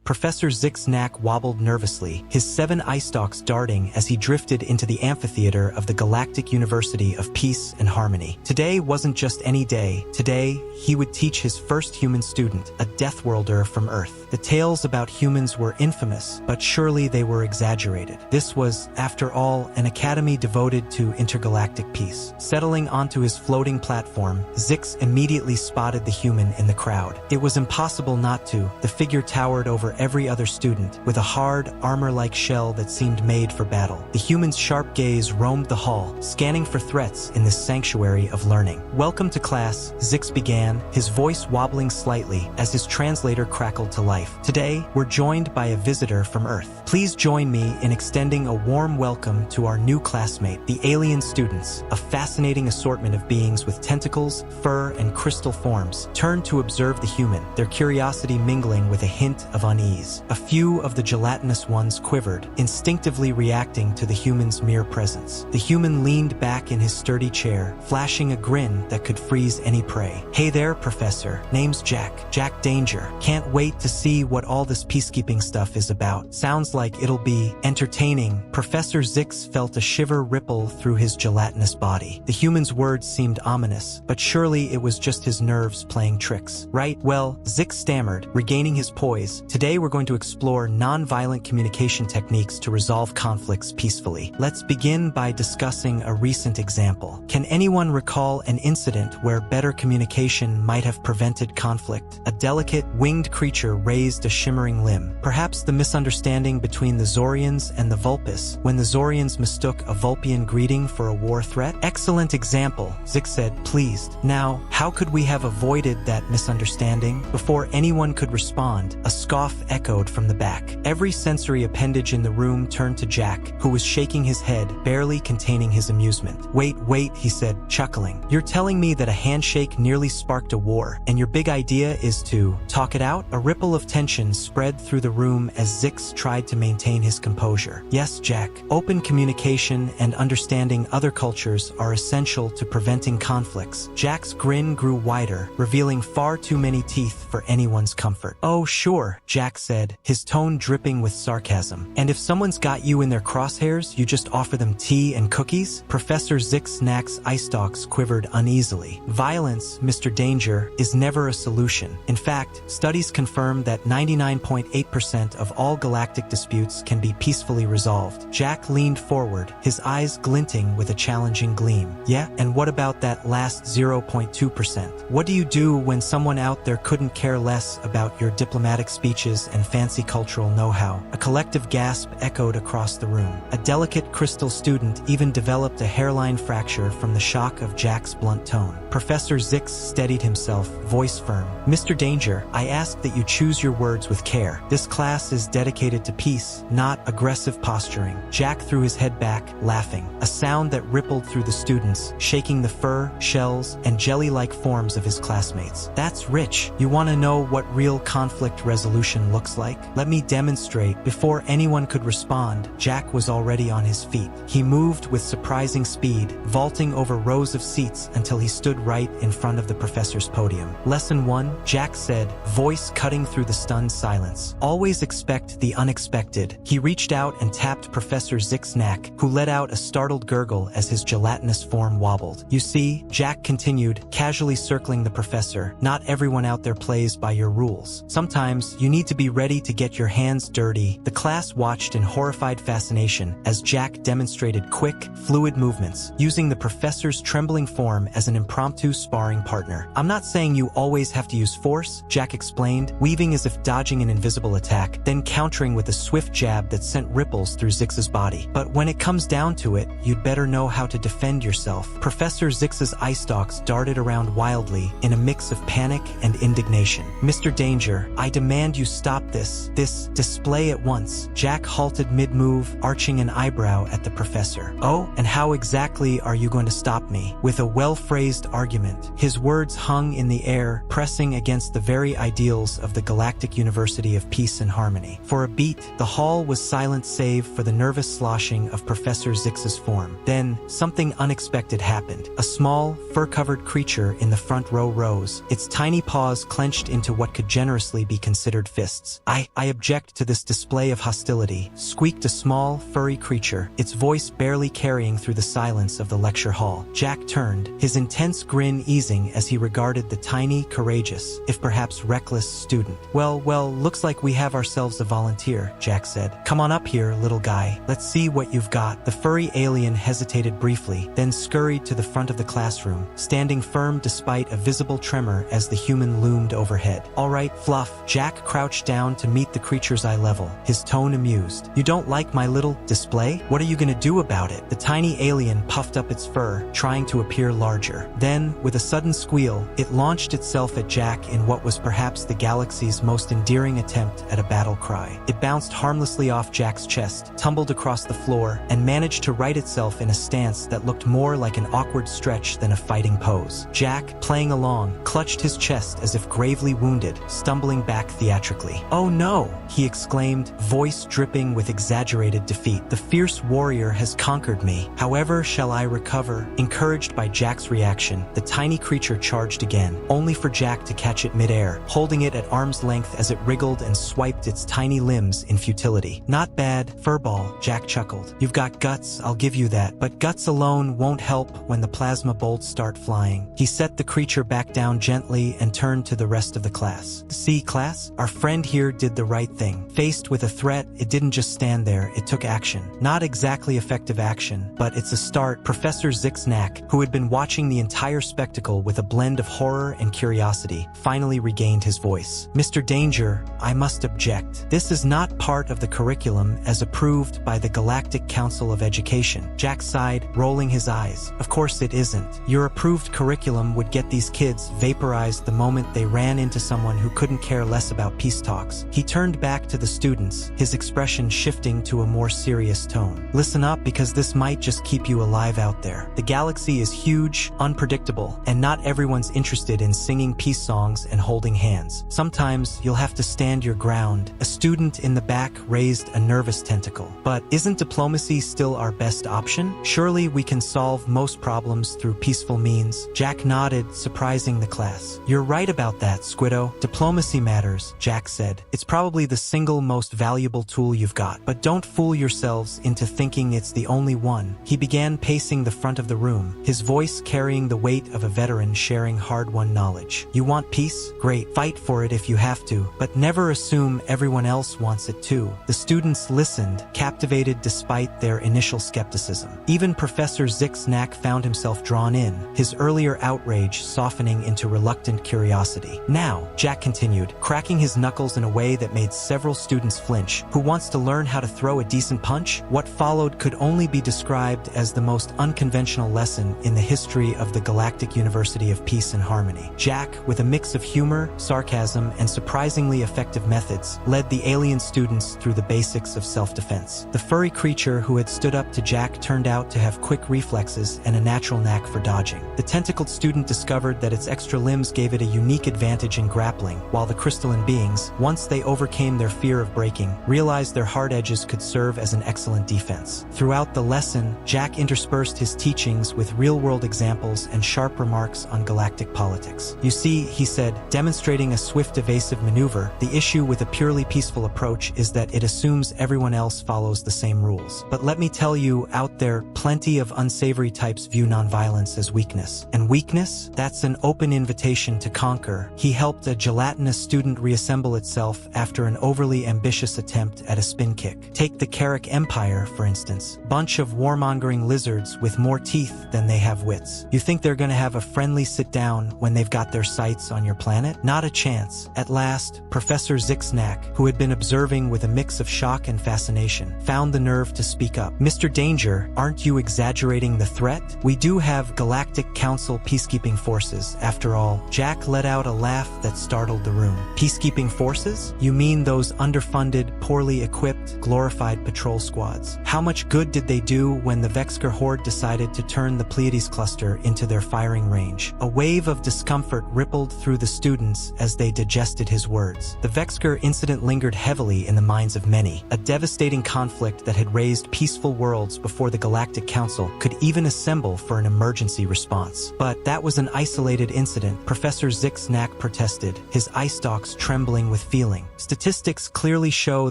Professor Zix wobbled nervously, his 7 eye stalks darting as he drifted into the amphitheater of the Galactic University of Peace and Harmony. Today wasn't just any day. Today, he would teach his first human student, a Deathworlder from Earth. The tales about humans were infamous, but surely they were exaggerated. This was, after all, an academy devoted to intergalactic peace. Settling onto his floating platform, Zix immediately spotted the human in the crowd. It was impossible not to. The figure towered over every other student, with a hard, armor-like shell that seemed made for battle. The human's sharp gaze roamed the hall, scanning for threats in this sanctuary of learning. "Welcome to class," Zix began, his voice wobbling slightly as his translator crackled to life. "Today, we're joined by a visitor from Earth. Please join me in extending a warm welcome to our new classmate, the alien students, a fascinating assortment of beings with tentacles, fur, and crystal forms, turned to observe the human, their curiosity mingling with a hint of unease. A few of the gelatinous ones quivered, instinctively reacting to the human's mere presence. The human leaned back in his sturdy chair, flashing a grin that could freeze any prey. "Hey there, Professor. Name's Jack Danger. Can't wait to see what all this peacekeeping stuff is about. Sounds like it'll be entertaining." Professor Zix felt a shiver ripple through his gelatinous body. The human's words seemed ominous, but surely it was just his nerves playing tricks. "Right, well," Zix stammered, regaining his poise. "Today we're going to explore non-violent communication techniques to resolve conflicts peacefully. Let's begin by discussing a recent example. Can anyone recall an incident where better communication might have prevented conflict?" A delicate, winged creature raised a shimmering limb. "Perhaps the misunderstanding between the Zorians and the Vulpes, when the Zorians mistook a Vulpian greeting for a war threat?" "Excellent example," Zix said, pleased. "Now, how could we have avoided that misunderstanding?" Before anyone could respond, a scoff echoed from the back. Every sensory appendage in the room turned to Jack, who was shaking his head, barely containing his amusement. Wait, he said, chuckling. "You're telling me that a handshake nearly sparked a war, and your big idea is to talk it out?" A ripple of tension spread through the room as Zix tried to maintain his composure. "Yes, Jack. Open communication and understanding other cultures are essential to preventing conflicts." Jack's grin grew wider, revealing far too many teeth for anyone's comfort. "Oh, sure," Jack said, his tone dripping with sarcasm. "And if someone's got you in their crosshairs, you just offer them tea and cookies?" Professor Zix's eye stalks quivered uneasily. "Violence, Mr. Danger, is never a solution. In fact, studies confirm that 99.8% of all galactic disputes can be peacefully resolved." Jack leaned forward, his eyes glinting with a challenging gleam. "Yeah, and what about that last 0.2%? What do you do when someone out there couldn't care less about your diplomatic speeches and fancy cultural know-how?" A collective gasp echoed across the room. A delicate crystal student even developed a hairline fracture from the shock of Jack's blunt tone. Professor Zix steadied himself, voice firm. "Mr. Danger, I ask that you choose your words with care. This class is dedicated to peace, not aggressive posturing." Jack threw his head back, laughing, a sound that rippled through the students, shaking the fur, shells, and jelly-like forms of his classmates. "That's rich. You want to know what real conflict resolution looks like? Let me demonstrate." Before anyone could respond, Jack was already on his feet. He moved with surprising speed, vaulting over rows of seats until he stood right in front of the professor's podium. "Lesson 1, Jack said, voice cutting through the stunned silence. "Always expect the unexpected." He reached out and tapped Professor Zix's neck, who let out a startled gurgle as his gelatinous form wobbled. "You see," Jack continued, casually circling the professor, "not everyone out there plays by your rules. Sometimes you need to be ready to get your hands dirty." The class watched in horrified fascination as Jack demonstrated quick, fluid movements, using the professor's trembling form as an impromptu sparring partner. "I'm not saying you always have to use force," Jack explained, weaving as if dodging an invisible attack, then countering with a swift jab that sent ripples through Zix's body. "But when it comes down to it, you'd better know how to defend yourself." Professor Zix's eye stalks darted around wildly in a mix of panic and indignation. "Mr. Danger, I demand you stop this display at once." Jack halted mid-move, arching an eyebrow at the professor. "Oh, and how exactly are you going to stop me?" With a well-phrased argument, his words hung in the air, pressing against the very ideals of the Galactic University of Peace and Harmony. For a beat, the hall was silent save for the nervous sloshing of Professor Zix's form. Then, something unexpected happened. A small, fur-covered creature in the front row rose, its tiny paws clenched into what could generously be considered fists. guests. I object to this display of hostility," squeaked a small, furry creature, its voice barely carrying through the silence of the lecture hall. Jack turned, his intense grin easing as he regarded the tiny, courageous, if perhaps reckless, student. Well, looks like we have ourselves a volunteer," Jack said. "Come on up here, little guy. Let's see what you've got." The furry alien hesitated briefly, then scurried to the front of the classroom, standing firm despite a visible tremor as the human loomed overhead. "All right, Fluff." Jack crouched down to meet the creature's eye level, his tone amused. "You don't like my little display? What are you gonna do about it?" The tiny alien puffed up its fur, trying to appear larger. Then, with a sudden squeal, it launched itself at Jack in what was perhaps the galaxy's most endearing attempt at a battle cry. It bounced harmlessly off Jack's chest, tumbled across the floor, and managed to right itself in a stance that looked more like an awkward stretch than a fighting pose. Jack, playing along, clutched his chest as if gravely wounded, stumbling back theatrically. "Oh no!" he exclaimed, voice dripping with exaggerated defeat. "The fierce warrior has conquered me. However shall I recover?" Encouraged by Jack's reaction, the tiny creature charged again, only for Jack to catch it midair, holding it at arm's length as it wriggled and swiped its tiny limbs in futility. "Not bad, furball," Jack chuckled. "You've got guts, I'll give you that, but guts alone won't help when the plasma bolts start flying." He set the creature back down gently and turned to the rest of the class. "See, class? Our friend here did the right thing. Faced with a threat, it didn't just stand there, it took action. Not exactly effective action, but it's a start." Professor Zixnack, who had been watching the entire spectacle with a blend of horror and curiosity, finally regained his voice. "Mr. Danger, I must object. This is not part of the curriculum as approved by the Galactic Council of Education." Jack sighed, rolling his eyes. "Of course it isn't. Your approved curriculum would get these kids vaporized the moment they ran into someone who couldn't care less about peace talks." He turned back to the students, his expression shifting to a more serious tone. "Listen up, because this might just keep you alive out there. The galaxy is huge, unpredictable, and not everyone's interested in singing peace songs and holding hands. Sometimes you'll have to stand your ground." A student in the back raised a nervous tentacle. "But isn't diplomacy still our best option? Surely we can solve most problems through peaceful means." Jack nodded, surprising the class. "You're right about that, Squiddo. Diplomacy matters," Jack said. "It's probably the single most valuable tool you've got. But don't fool yourselves into thinking it's the only one." He began pacing the front of the room, his voice carrying the weight of a veteran sharing hard-won knowledge. "You want peace? Great. Fight for it if you have to. But never assume everyone else wants it too." The students listened, captivated despite their initial skepticism. Even Professor Zixnack found himself drawn in, his earlier outrage softening into reluctant curiosity. "Now," Jack continued, cracking his knuckles in a way that made several students flinch, "who wants to learn how to throw a decent punch?" What followed could only be described as the most unconventional lesson in the history of the Galactic University of Peace and Harmony. Jack, with a mix of humor, sarcasm, and surprisingly effective methods, led the alien students through the basics of self-defense. The furry creature who had stood up to Jack turned out to have quick reflexes and a natural knack for dodging. The tentacled student discovered that its extra limbs gave it a unique advantage in grappling, while the crystalline beings, once they overcame their fear of breaking, realized their hard edges could serve as an excellent defense. Throughout the lesson, Jack interspersed his teachings with real-world examples and sharp remarks on galactic politics. "You see," he said, demonstrating a swift evasive maneuver, "the issue with a purely peaceful approach is that it assumes everyone else follows the same rules. But let me tell you, out there, plenty of unsavory types view nonviolence as weakness. And weakness? That's an open invitation to conquer." He helped a gelatinous student reassemble itself after an overly ambitious attempt at a spin kick. "Take the Carrick Empire, for instance. Bunch of warmongering lizards with more teeth than they have wits. You think they're gonna have a friendly sit-down when they've got their sights on your planet? Not a chance." At last, Professor Zixnack, who had been observing with a mix of shock and fascination, found the nerve to speak up. "Mr. Danger, aren't you exaggerating the threat? We do have Galactic Council peacekeeping forces, after all." Jack let out a laugh that startled the room. "Peacekeeping forces? You mean those underfunded, poorly equipped, glorified patrol squads? How much good did they do when the Vexker Horde decided to turn the Pleiades cluster into their firing range?" A wave of discomfort rippled through the students as they digested his words. The Vexker incident lingered heavily in the minds of many, a devastating conflict that had raised peaceful worlds before the Galactic Council could even assemble for an emergency response. "But that was an isolated incident," Professor Zixnack protested, his eye stalks trembling with feeling. Statistics clearly show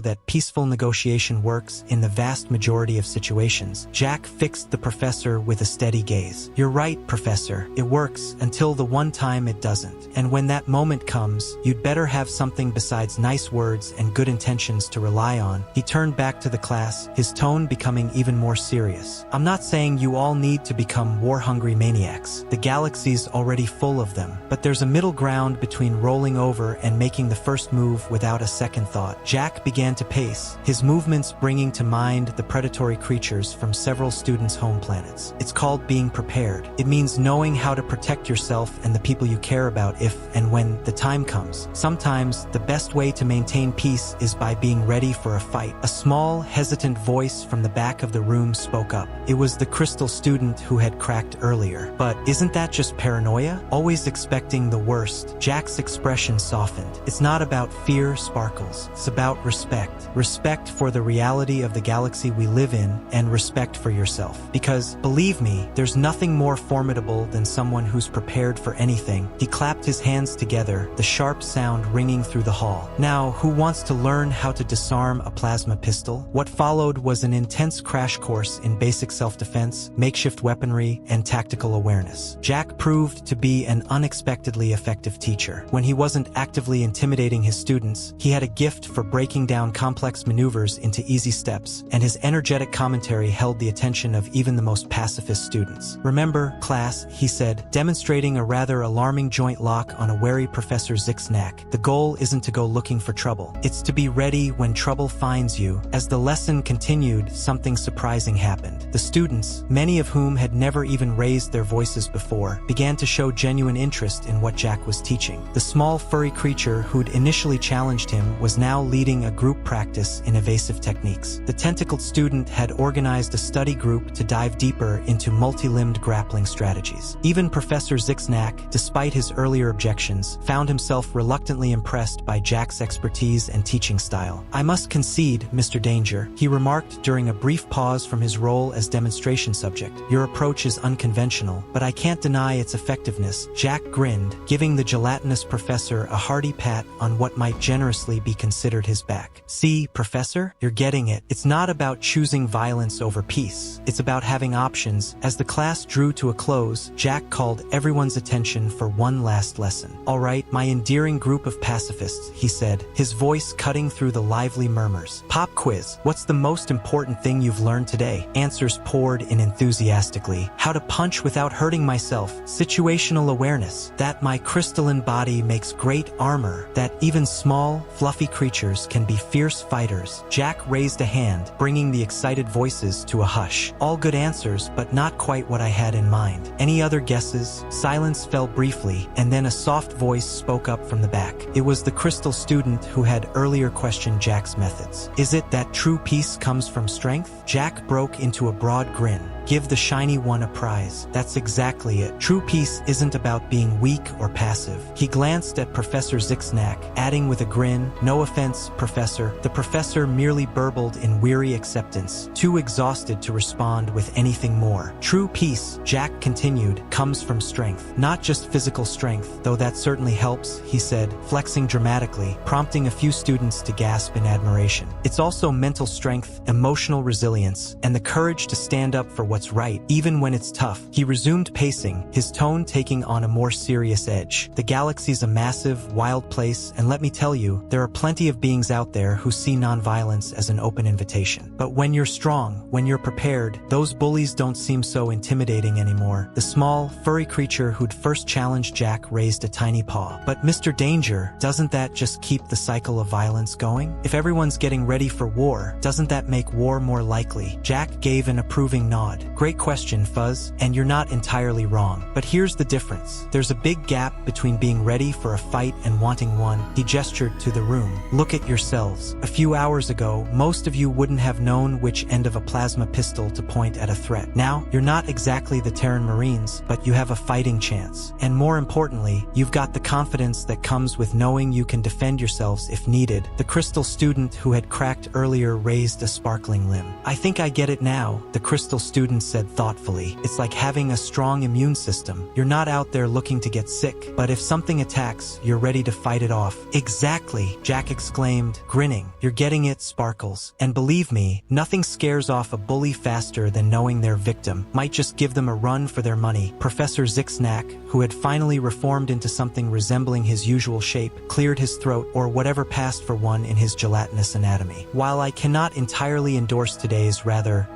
that peaceful negotiation works in the vast majority of situations. Jack fixed the professor with a steady gaze. You're right, Professor. It works until the one time it doesn't. And when that moment comes, you'd better have something besides nice words and good intentions to rely on. He turned back to the class, his tone becoming even more serious. I'm not saying you all need to become war-hungry maniacs. The galaxy's already full of them. But there's a middle ground between rolling over and making the first move without a second thought. Jack began to pace, his movements bringing to mind the predatory creatures from several students' home planets. It's called being prepared. It means knowing how to protect yourself and the people you care about if and when the time comes. Sometimes, the best way to maintain peace is by being ready for a fight. A small, hesitant voice from the back of the room spoke up. It was the crystal student who had cracked earlier. But isn't that just paranoia? Always expecting the worst. Jack's expression softened. It's not about fear, Sparkles. It's about respect. Respect for the reality of the galaxy we live in, and respect for yourself. Because, believe me, there's nothing more formidable than someone who's prepared for anything. He clapped his hands together, the sharp sound ringing through the hall. Now, who wants to learn how to disarm a plasma pistol? What followed was an intense crash course in basic self-defense, makeshift weaponry, and tactical awareness. Jack proved to be an unexpectedly effective teacher. When he wasn't actively intimidating his students, he had a gift for breaking down complex maneuvers into easy steps, and his energetic commentary held the attention of even the most pacifist students. Remember, class, he said, demonstrating a rather alarming joint lock on a wary Professor Zixnack. The goal isn't to go looking for trouble. It's to be ready when trouble finds you. As the lesson continued, something surprising happened. The students, many of whom had never even raised their voices before, began to show genuine interest in what Jack was teaching. The small furry creature who'd initially challenged him was now leading a group practice in evasive techniques. The tentacled student had organized a study group to dive deeper into multi-limbed grappling strategies. Even Professor Zixnack, despite his earlier objections, found himself reluctantly impressed by Jack's expertise and teaching style. I must concede, Mr. Danger, he remarked during a brief pause from his role as demonstration subject. Your approach is unconventional, but I can't deny its effectiveness. Jack grinned, giving the gelatinous professor a hearty pat on what might generously be considered his back. See, Professor, you're getting it. It's not about choosing violence over peace. It's about having options. As the class drew to a close, Jack called everyone's attention for one last lesson. All right, my endearing group of pacifists, he said, his voice cutting through the lively murmurs. Pop quiz. What's the most important thing you've learned today? Answers poured in enthusiastically. How to punch without hurting myself. Situational awareness. That my crystalline body makes great armor. That even small, fluffy creatures can be fierce fighters. Jack raised a hand, bringing the excited voices to a hush. All good answers, but not quite what I had in mind. Any other guesses? Silence fell briefly, and then a soft voice spoke up from the back. It was the crystal student who had earlier questioned Jack's methods. Is it that true peace comes from strength? Jack broke into a broad grin. Give the shiny one a prize. That's exactly it. True peace isn't about being weak or passive. He glanced at Professor Zixnack, adding with a grin, no offense, Professor. The professor merely burbled in weary acceptance, too exhausted to respond with anything more. True peace, Jack continued, comes from strength. Not just physical strength, though that certainly helps, he said, flexing dramatically, prompting a few students to gasp in admiration. It's also mental strength, emotional resilience, and the courage to stand up for what's right, even when it's tough. He resumed pacing, his tone taking on a more serious edge. The galaxy's a massive, wild place, and let me tell you, there are plenty of beings out there who see nonviolence as an open invitation. But when you're strong, when you're prepared, those bullies don't seem so intimidating anymore. The small, furry creature who'd first challenged Jack raised a tiny paw. But Mr. Danger, doesn't that just keep the cycle of violence going? If everyone's getting ready for war, doesn't that make war more likely? Jack gave an approving nod. Great question, Fuzz, and you're not entirely wrong. But here's the difference. There's a big gap between being ready for a fight and wanting one. He gestured to the room. Look at yourselves. A few hours ago, most of you wouldn't have known which end of a plasma pistol to point at a threat. Now, you're not exactly the Terran Marines, but you have a fighting chance. And more importantly, you've got the confidence that comes with knowing you can defend yourselves if needed. The crystal student who had cracked earlier raised a sparkling limb. I think I get it now, the crystal student student said thoughtfully. It's like having a strong immune system. You're not out there looking to get sick, but if something attacks, you're ready to fight it off. Exactly, Jack exclaimed, grinning. You're getting it, Sparkles. And believe me, nothing scares off a bully faster than knowing their victim might just give them a run for their money. Professor Zixnack, who had finally reformed into something resembling his usual shape, cleared his throat, or whatever passed for one in his gelatinous anatomy. While I cannot entirely endorse today's rather,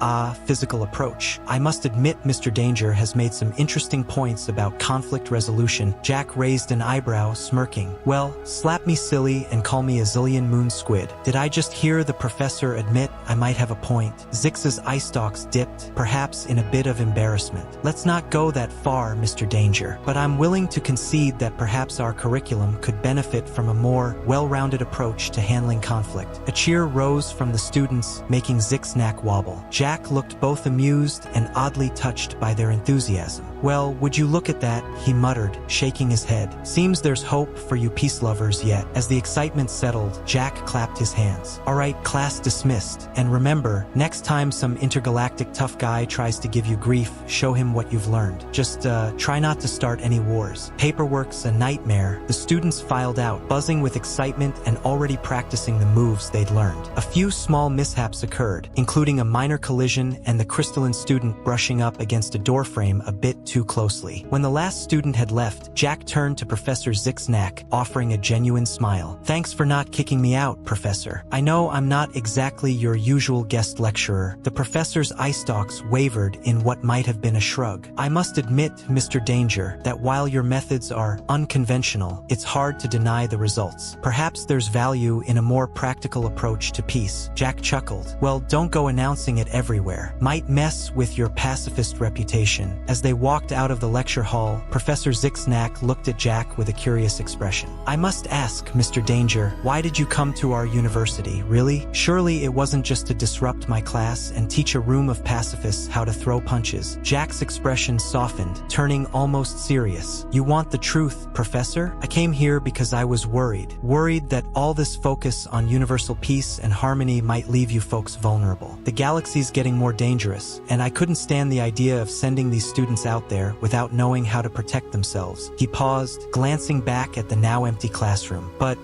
physical approach, I must admit Mr. Danger has made some interesting points about conflict resolution. Jack raised an eyebrow, smirking. Well, slap me silly and call me a zillion moon squid. Did I just hear the professor admit I might have a point? Zix's eye stalks dipped, perhaps in a bit of embarrassment. Let's not go that far, Mr. Danger, but I'm willing to concede that perhaps our curriculum could benefit from a more well-rounded approach to handling conflict. A cheer rose from the students, making Zixnack wobble. Jack looked both amused and oddly touched by their enthusiasm. Well, would you look at that, he muttered, shaking his head. Seems there's hope for you peace lovers yet. As the excitement settled, Jack clapped his hands. All right, class dismissed. And remember, next time some intergalactic tough guy tries to give you grief, show him what you've learned. Just, try not to start any wars. Paperwork's a nightmare. The students filed out, buzzing with excitement and already practicing the moves they'd learned. A few small mishaps occurred, including a minor collision and the crystalline student brushing up against a doorframe a bit too closely. When the last student had left, Jack turned to Professor Zixnack, offering a genuine smile. Thanks for not kicking me out, Professor. I know I'm not exactly your usual guest lecturer. The professor's eye stalks wavered in what might have been a shrug. I must admit, Mr. Danger, that while your methods are unconventional, it's hard to deny the results. Perhaps there's value in a more practical approach to peace. Jack chuckled. Well, don't go announcing it everywhere. Might mess with your pacifist reputation. As they walked out of the lecture hall, Professor Zixnack looked at Jack with a curious expression. I must ask, Mr. Danger, why did you come to our university, really? Surely it wasn't just to disrupt my class and teach a room of pacifists how to throw punches. Jack's expression softened, turning almost serious. You want the truth, Professor? I came here because I was worried. Worried that all this focus on universal peace and harmony might leave you folks vulnerable. The galaxy's getting more dangerous, and I couldn't stand the idea of sending these students out there without knowing how to protect themselves. He paused, glancing back at the now empty classroom. But,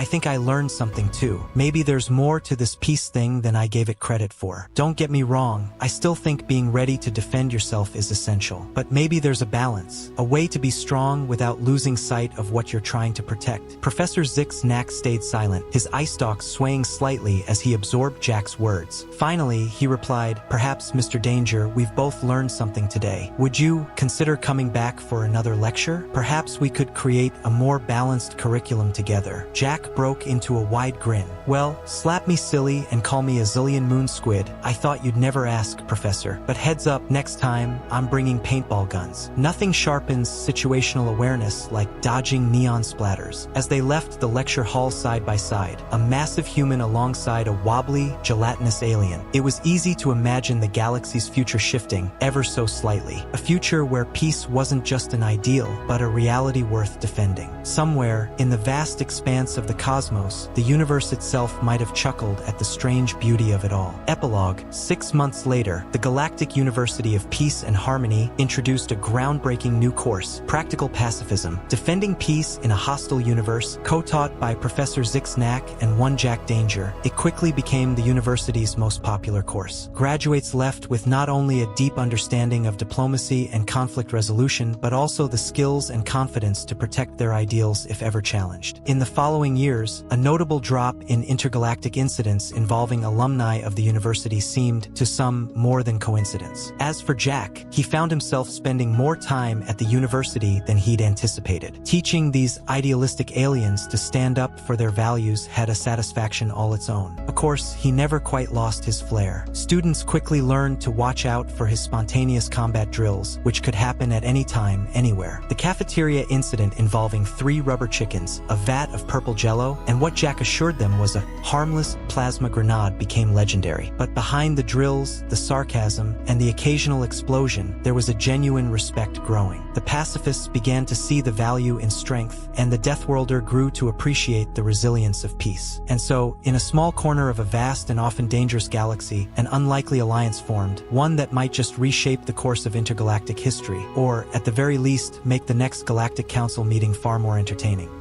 I think I learned something too. Maybe there's more to this peace thing than I gave it credit for. Don't get me wrong, I still think being ready to defend yourself is essential. But maybe there's a balance, a way to be strong without losing sight of what you're trying to protect. Professor Zixnack stayed silent, his eye stalks swaying slightly as he absorbed Jack's words. Finally, he replied, Perhaps, Mr. Danger, we've both learned something today. Would you consider coming back for another lecture? Perhaps we could create a more balanced curriculum together. Jack broke into a wide grin. Well, slap me silly and call me a zillion moon squid. I thought you'd never ask, Professor. But heads up, next time, I'm bringing paintball guns. Nothing sharpens situational awareness like dodging neon splatters. As they left the lecture hall side by side, a massive human alongside a wobbly, gelatinous alien, it was easy to imagine the galaxy's future shifting ever so slightly. A future where peace wasn't just an ideal, but a reality worth defending. Somewhere, in the vast expanse of the cosmos, the universe itself might have chuckled at the strange beauty of it all. Epilogue. 6 months later, the Galactic University of Peace and Harmony introduced a groundbreaking new course, Practical Pacifism, Defending Peace in a Hostile Universe, co-taught by Professor Zixnack and one Jack Danger. It quickly became the university's most popular course. Graduates left with not only a deep understanding of diplomacy and conflict resolution, but also the skills and confidence to protect their ideals if ever challenged. In the following years, a notable drop in intergalactic incidents involving alumni of the university seemed, to some, more than coincidence. As for Jack, he found himself spending more time at the university than he'd anticipated. Teaching these idealistic aliens to stand up for their values had a satisfaction all its own. Of course, he never quite lost his flair. Students quickly learned to watch out for his spontaneous combat drills, which could happen at any time, anywhere. The cafeteria incident involving 3 rubber chickens, a vat of purple jello, and what Jack assured them was a harmless plasma grenade became legendary. But behind the drills, the sarcasm, and the occasional explosion, there was a genuine respect growing. The pacifists began to see the value in strength, and the Deathworlder grew to appreciate the resilience of peace. And so, in a small corner of a vast and often dangerous galaxy, an unlikely alliance formed, one one that might just reshape the course of intergalactic history, or, at the very least, make the next Galactic Council meeting far more entertaining.